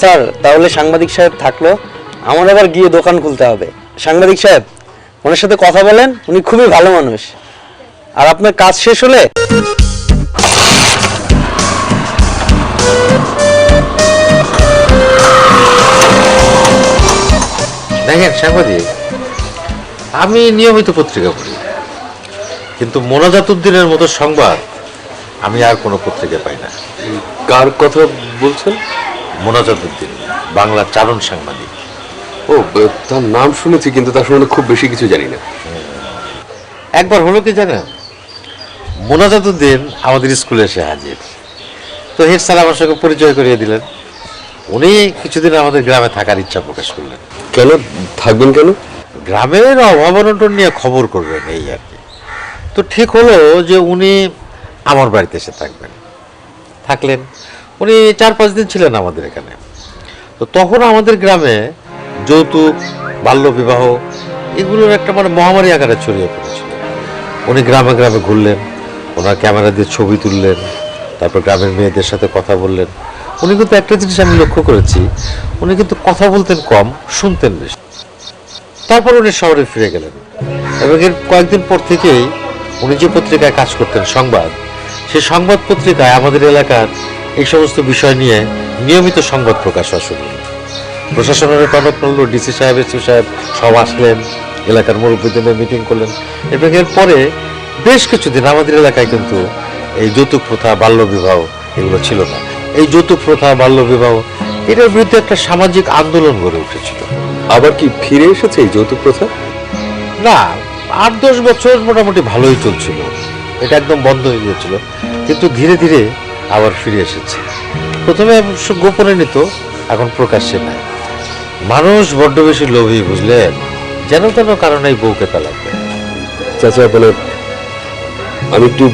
স্যার, তাহলে সাংবাদিক সাহেব থাকলো, আমার আবার গিয়ে দোকান খুলতে হবে। সাংবাদিক সাহেব, ওনার সাথে কথা বলেন, উনি খুবই ভালো মানুষ। আর আপনার কাজ শেষ হলে দেখেন সাংবাদিক, আমি নিয়মিত পত্রিকা পড়ি, কিন্তু মোনাজাতুদ্দিনের মতো সংবাদ আমি আর কোনো পত্রিকা পাই না। কার কথা বলছেন? মোনাজাতুদ্দিন বাংলা চারণ সাংবাদিক। ও, তার নাম শুনেছি, কিন্তু তার সম্বন্ধে খুব বেশি কিছু জানি না। একবার হলো কি জানেন, মোনাজাতুদ্দিন আমাদের স্কুলে এসে হাজির। তো হেড স্যার আমার সঙ্গে পরিচয় করিয়ে দিলেন। উনি কিছুদিন আমাদের গ্রামে থাকার ইচ্ছা প্রকাশ করলেন। কেন থাকবেন? কেন? গ্রামের অভাব অনটন নিয়ে খবর করবেন, এই আর কি। তো ঠিক হলো যে উনি আমার বাড়িতে এসে থাকলেন। উনি 4-5 দিন ছিলেন আমাদের এখানে। তো তখন আমাদের গ্রামে যৌতুক, বাল্যবিবাহ এগুলোর একটা মহামারী আকারে ছড়িয়ে পড়েছিল। উনি গ্রামে গ্রামে ঘুরলেন, ওনার ক্যামেরা দিয়ে ছবি তুললেন, তারপর গ্রামের মেয়েদের সাথে কথা বললেন। উনি কিন্তু একটা জিনিস আমি লক্ষ্য করেছি, উনি কিন্তু কথা বলতেন কম, শুনতেন বেশি। তারপর উনি শহরে ফিরে গেলেন এবং এর কয়েকদিন পর থেকেই উনি যে পত্রিকায় কাজ করতেন সংবাদ, সেই সংবাদ পত্রিকায় আমাদের এলাকার এই সমস্ত বিষয় নিয়ে নিয়মিত সংবাদ প্রকাশ হওয়া শুরু হলো। প্রশাসনের টনক নড়ল, ডিসি সাহেব, এসপি সাহেব সব আসলেন, এলাকার মুরব্বীদের মিটিং করলেন। এবং এরপরে বেশ কিছুদিন আমাদের এলাকায় কিন্তু এই যৌতুক প্রথা, বাল্যবিবাহ এগুলো ছিল না। এই যৌতুক প্রথা, বাল্যবিবাহ এটার বিরুদ্ধে একটা সামাজিক আন্দোলন গড়ে উঠেছিল। আবার কি ফিরে এসেছে এই যৌতুক প্রথা? না, 8-10 বছর মোটামুটি ভালোই চলছিল, এটা একদম বন্ধ হয়ে গিয়েছিল। কিন্তু ধীরে ধীরে আবার ফিরে এসেছে। প্রথমে অবশ্য গোপনে নিত, এখন প্রকাশ্যে নাই। মানুষ বড্ড বেশি লোভী, বুঝলেন? যেন তেন কারণে এই বউকে তালাক দেয়। চাচা বলে আমি একটু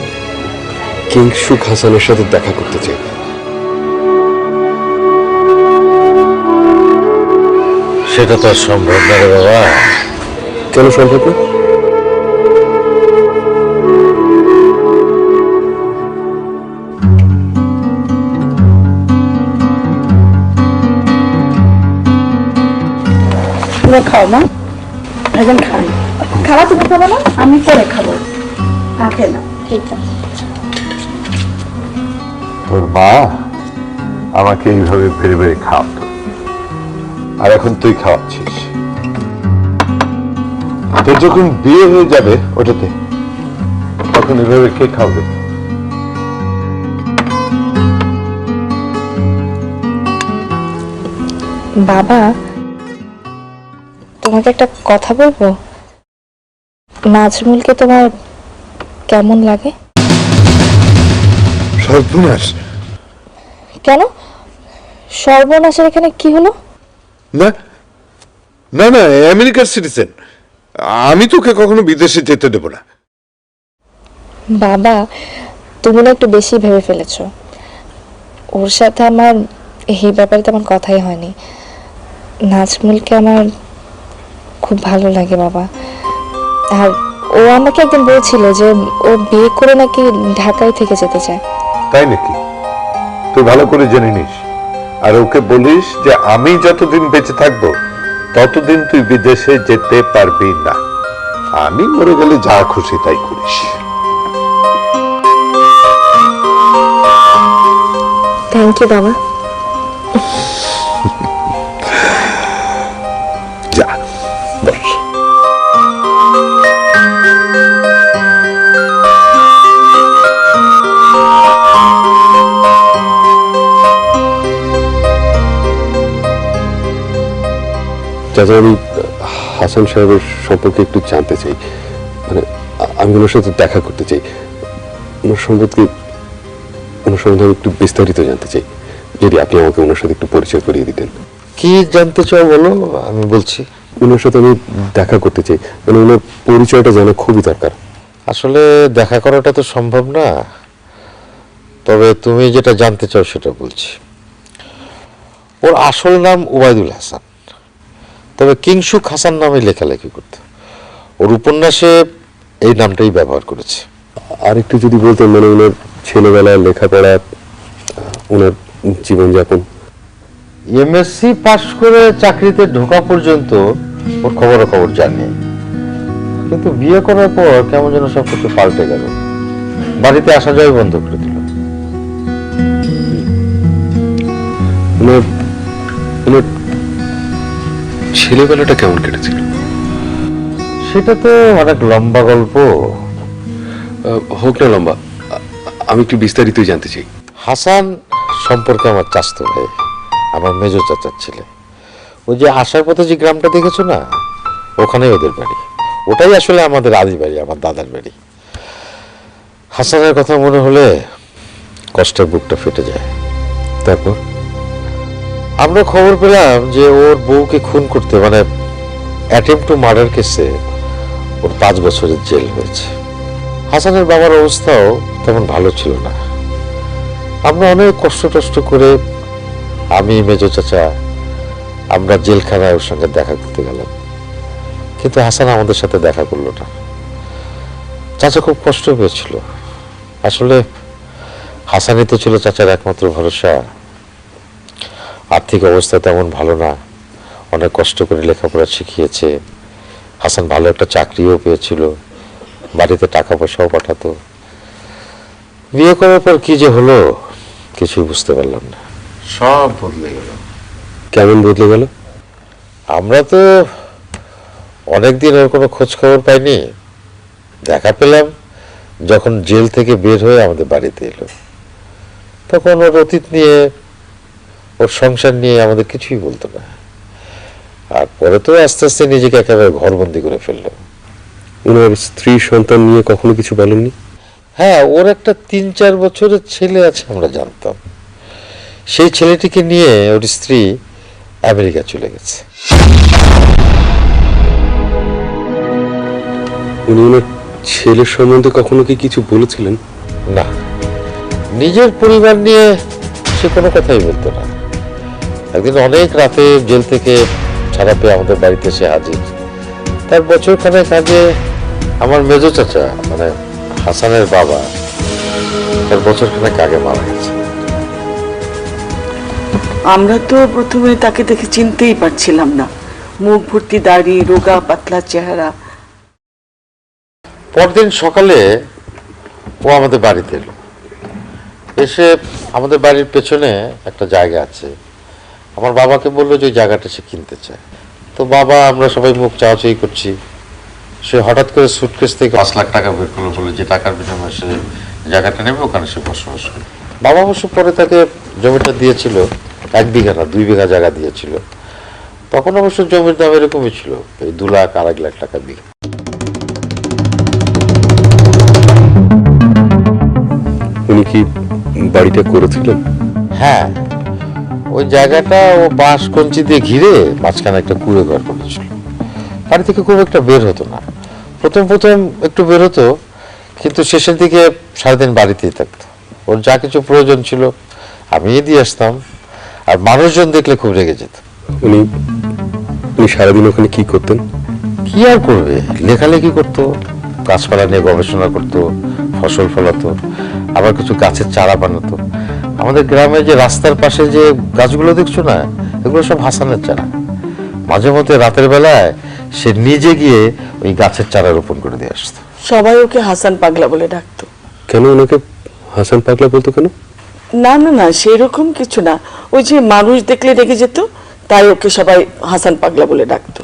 কিংসুক হাসানের সাথে দেখা করতে চাই। সেটা তো আর সম্ভব না রে বাবা। কেন সম্ভব না? তোমরা খাও মা, এখন খাই। খাওয়া তুমি খাবে না? আমি পরে খাবো, খেয়ে না। ঠিক আছে। তোর মা আমাকে এইভাবে ফেরে ফেরে খাওয়াতো, আর এখন তুই খাওয়াচ্ছিস। তোর যখন বিয়ে হয়ে যাবে ওটাতে, তখন এভাবে কে খাওয়াবে? বাবা, তোমাকে একটা কথা বলবো। নাজমুলকে তোমার কেমন লাগে? সর্বনাশ! কেন? সর্বনাশের এখানে কি হলো? না না না, আমেরিকার সিটিজেন। আমি তোকে কখনো বিদেশে যেতে দেব না। বাবা, তুমি না একটু বেশি ভেবে ফেলেছো। ওর সাথে আমার এই ব্যাপারে তেমন কথাই হয়নি। নাজমুলকে আমার খুব ভালো লাগে বাবা। আর ও আমাকে একদিন বলছিল যে ও বিয়ে করে নাকি ঢাকায় থেকে যেতে চায়। তাই নাকি? তুই ভালো করে জেনে নিস, আর ওকে বলিস যে আমি যতদিন বেঁচে থাকবো ততদিন তুই বিদেশে যেতে পারবি না। আমি মরে গেলে যা খুশি তাই করিস। থ্যাংক ইউ বাবা। যা বস। চাচা, আমি হাসান সাহেবের সম্পর্কে একটু জানতে চাই। মানে আমি ওনার সাথে দেখা করতে চাই। ওনার সম্পর্কে আমি একটু বিস্তারিত জানতে চাই। যদি আপনি আমাকে ওনার সাথে একটু পরিচয় করিয়ে দিতেন। কি জানতে চাও বলো, আমি বলছি। ওনার সাথে আমি দেখা করতে চাই, মানে ওনার পরিচয়টা জানা খুবই দরকার। আসলে দেখা করাটা তো সম্ভব না, তবে তুমি যেটা জানতে চাও সেটা বলছি। ওর আসল নাম ওবায়দুল হাসান, তবে কিংসুক হাসান নামে লেখালেখি করত। ওর উপন্যাসে এই নামটাই ব্যবহার করেছে। আর একটু যদি বলতেন, মানে ওনার ছেলেবেলা, লেখাপড়া, ওনার জীবনযাপন। এমএসসি পাশ করে চাকরিতে ঢোকা পর্যন্ত ওর খবর জানি, কিন্তু বিয়ে করার পর কেমন যেন সবকিছু পাল্টে গেল। বাড়িতে আসা যাওয়া বন্ধ করে দিল। ওনার ছেলেবেলাটা কেমন কেটেছিল? সেটা তো অনেক লম্বা গল্প। হোক না লম্বা, আমি একটু বিস্তারিত জানতে চাই। হাসান সম্পর্কে আমার চাচতো ভাই, আমার মেজো চাচার ছেলে। ওই যে আসার পথে যে গ্রামটা দেখেছো না, ওখানেই ওদের বাড়ি। ওটাই আসলে আমাদের আদি বাড়ি, আমার দাদার বাড়ি। হাসানের কথা মনে হলে কষ্টের বুকটা ফেটে যায়। তারপর আমরা খবর পেলাম যে ওর বউকে খুন করতে, মানে অ্যাটেম্প টু মার্ডার কেসে ওর 5 বছরের জেল হয়েছে। হাসানের বাবার অবস্থাও তেমন ভালো ছিল না। আমরা অনেক কষ্ট করে, আমি, মেজো চাচা, আমরা জেলখানায় ওর সঙ্গে দেখা করতে গেলাম, কিন্তু হাসান আমাদের সাথে দেখা করলো না। চাচা খুব কষ্ট পেয়েছিল। আসলে হাসানই তো ছিল চাচার একমাত্র ভরসা। আর্থিক অবস্থা তেমন ভালো না, অনেক কষ্ট করে লেখাপড়া শিখিয়েছে। হাসান ভালো একটা চাকরিও পেয়েছিল, বাড়িতে টাকা পয়সাও পাঠাতো। বিয়ে করার পর কি যে হলো কিছুই বুঝতে পারলাম না, সব বদলে গেল। কেমন বদলে গেল? আমরা তো অনেকদিন ওর কোনো খোঁজ খবর পাইনি। দেখা পেলাম যখন জেল থেকে বের হয়ে আমাদের বাড়িতে এলো। তখন ওর অতীত নিয়ে, ওর সংসার নিয়ে আমাদের কিছুই বলতো না। আর পরে তো আস্তে আস্তে নিজেকে একেবারে ঘরবন্দি করে ফেললো। ওনার স্ত্রী সন্তান নিয়ে কখনো কিছু বলেননি? হ্যাঁ, ওর একটা 3-4 বছরের ছেলে আছে আমরা জানতাম। সেই ছেলেটিকে নিয়ে ওর স্ত্রী আমেরিকা চলে গেছে। উনি ওনার ছেলের সম্বন্ধে কখনো কি কিছু বলেছিলেন? না, নিজের পরিবার নিয়ে সে কোনো কথাই বলতো না। একদিন অনেক রাতে জেল থেকে ছাড়া পেয়ে আমাদের বাড়িতে এসে হাজির। তার বছরখানেক আগে আমার মেজো চাচা মানে হাসানের বাবা তার বছরখানেক আগে মারা গেছে। আমরা তো প্রথমে তাকে দেখে চিনতেই পারছিলাম না, মুখ ভর্তি দাড়ি, রোগা পাতলা চেহারা। পরদিন সকালে ও আমাদের বাড়িতে এলো, এসে আমাদের বাড়ির পেছনে একটা জায়গা আছে, আমার বাবাকে বললো যে ওই জায়গাটা সে কিনতে চায়। তো বাবা আমরা সবাই মুখ চাওয়াচাই করছি, সে হঠাৎ করে সুটকেস থেকে 5 লাখ টাকা বের করে বললো যে টাকার বিনিময়ে সে জায়গাটা নেবে, ওখানে সে বসবাস করবে। বাবা অবশ্য পরে তাকে জমিটা দিয়েছিল, 1 বিঘা না 2 বিঘা জায়গা দিয়েছিল। তখন অবশ্য জমির দাম এরকমই ছিল, এই 2 লাখ 2.5 লাখ টাকা বিঘা। উনি কি বাড়িটা করেছিলেন? হ্যাঁ, ওই জায়গাটা ও বাঁশ কঞ্চি দিয়ে ঘিরে মাঝখানে একটা কুঁড়ে ঘর করেছিল। বাড়ি থেকে খুব একটা বের হতো না, প্রথম একটু বের হতো, কিন্তু শেষের দিকে সারাদিন বাড়িতেই থাকতো। ওর যা কিছু প্রয়োজন ছিল আমি দিয়ে আসতাম, আর মানুষজন দেখলে খুব রেগে যেত। উনি উনি সারাদিন ওখানে কি করতেন? কি আর করবে, লেখালেখি করতো, গাছপালা নিয়ে গবেষণা করতো, ফসল ফলাতো, আবার কিছু গাছের চারা বানাতো। আমাদের গ্রামে যে রাস্তার পাশে যে গাছগুলো দেখছো না, এগুলো সব হাসানের চারা। মাঝে মধ্যে রাতের বেলায় সে নিজে গিয়ে ওই গাছের চারা রোপণ করে দিয়ে আসতো। সবাই ওকে হাসান পাগলা বলে ডাকতো। কেন ওনাকে হাসান পাগলা বলতো কেন? না না না, সেরকম কিছু না, ওই যে মানুষ দেখলে রেগে যেত, তাই ওকে সবাই হাসান পাগলা বলে ডাকতো।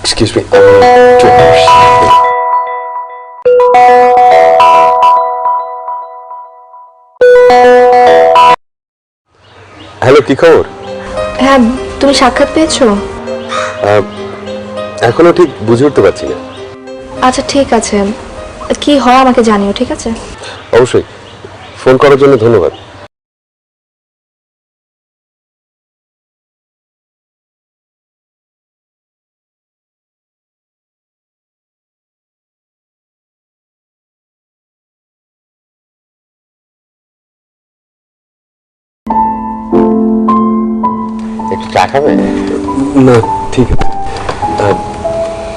এক্সকিউজ মি, আমি চলে আসছি। হ্যালো, কি খবর? হ্যাঁ, তুমি সাক্ষাৎ পেয়েছো? এখনো ঠিক বুঝে উঠতে পারছি না। আচ্ছা ঠিক আছে, কি হয় আমাকে জানিও, ঠিক আছে? অবশ্যই, ফোন করার জন্য ধন্যবাদ। একটু চা খাবে? না, ঠিক আছে।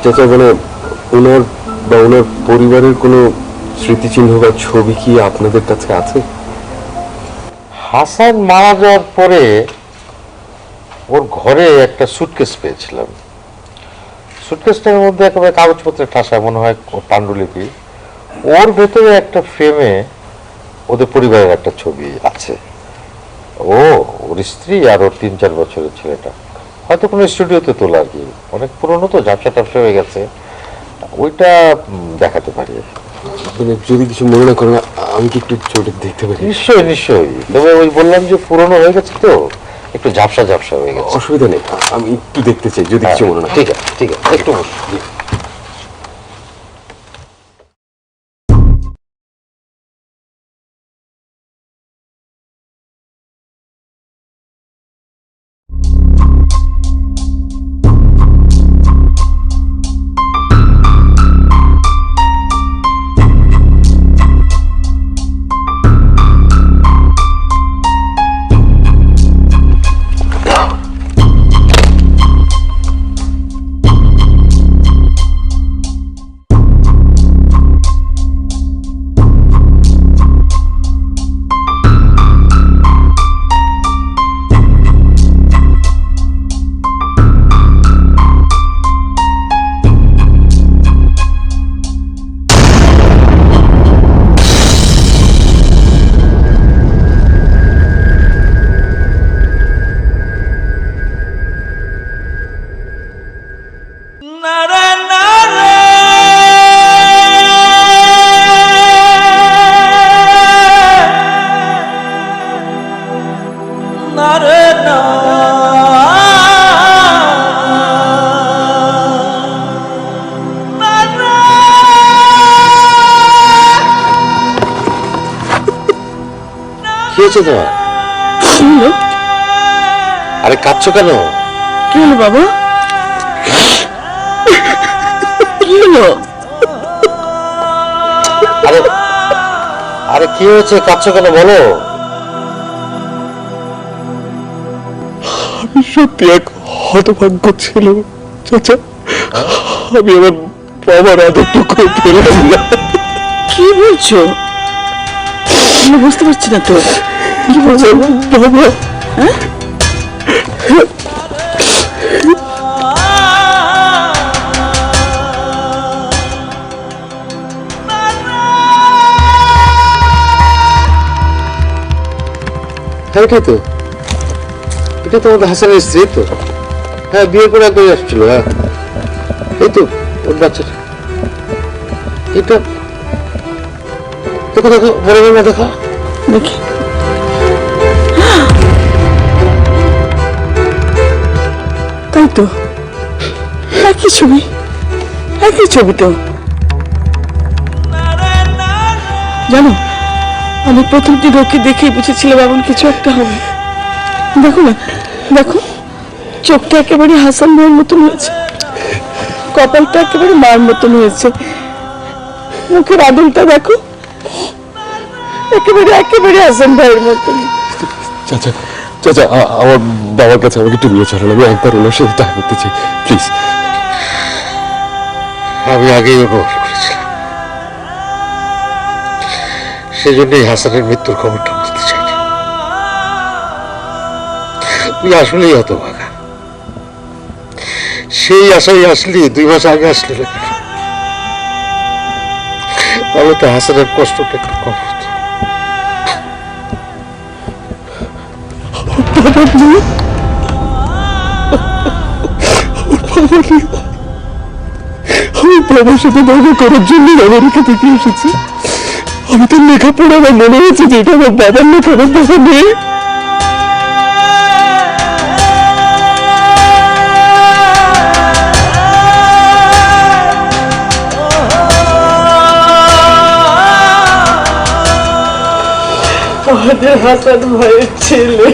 চাচা, মানে ওনার বা ওনার পরিবারের কোনো স্মৃতিচিহ্ন বা ছবি কি আপনাদের কাছে আছে? হাসান মারা যাওয়ার পরে ওর ঘরে একটা সুটকেস পেয়েছিলাম। সুটকেসটার মধ্যে একেবারে কাগজপত্রের ঠাসা, মনে হয় ওর পাণ্ডুলিপি। ওর ভেতরে একটা ফ্রেমে ওদের পরিবারের একটা ছবি আছে, ওর স্ত্রী আর ওর 3-4 বছরের ছেলেটা। হয়তো কোনো স্টুডিওতে তোলা আর কি, অনেক পুরনো তো, ঝাপসা টাপসা হয়ে গেছে। ওইটা দেখাতে পারি। মানে যদি কিছু মনে না করেন, আমি কি একটু ছবিটা দেখতে পারি? নিশ্চয়ই। তবে ওই বললাম যে পুরনো হয়ে গেছে তো, একটু ঝাপসা হয়ে গেছে। অসুবিধা নেই, আমি একটু দেখতে চাই, যদি কিছু মনে না। ঠিক আছে, একটু বসুন। হয়েছে তোমার? কি হলো? আরে কাঁদছো কেন? কি হলো বাবা? কি হলো? আরে আরে কি হয়েছে, কাঁদছো কেন বলো? আমি সত্যি এক হতভাগ্য ছিল চাচা। আমি আমার বাবার আদরটুকু পেলাম না। কি বলছো? আমি বুঝতে পারছি না তো। কি বলছো বাবা? হ্যাঁ এটাই তো, এটা তো আমাদের হাসানের স্ত্রী তো। হ্যাঁ বিয়ে করে একবার আসছিল। হ্যাঁ এই তো ওর বাচ্চাটা। এটা দেখো দেখো, বড় বড় দেখা দেখি। তাই তো, একই ছবি, একই ছবি তো। জানো, আমি প্রথম দিন ওকে দেখেই বুঝেছিলাম এমন কিছু একটা হবে। দেখো না, দেখো চোখটা একেবারে হাসান ভাইয়ের মতন হয়েছে, কপালটা একেবারে মার মতন হয়েছে, মুখের আদলটা দেখো একেবারে একেবারে হাসান ভাইয়ের মতন। চাচা চাচা, আমার বাবার কাছে আমাকে একটু নিয়ে চলেন, আমি একবার ওনার সাথে দেখা করতে চাই প্লিজ। আমি আগেই অনুভব করেছিলাম, সেই জন্যই হাসানের মৃত্যুর খবরটা বলতে চাই না। তুই আসলেই হতভাগা, সেই আশাই আসলি 2 মাস আগে আসলি না কেন? তাহলে তো হাসানের কষ্টটা একটু কম হতো। আমি বাবার সাথে দেখা করার জন্য আমেরিকা থেকে এসেছি। আমি তো লেখাপড়া, আমার মনে হয়েছে যে এটা আমার বাবার লেখা, আমার বাবা নেই। আমাদের হাসান ভাইয়ের ছেলে।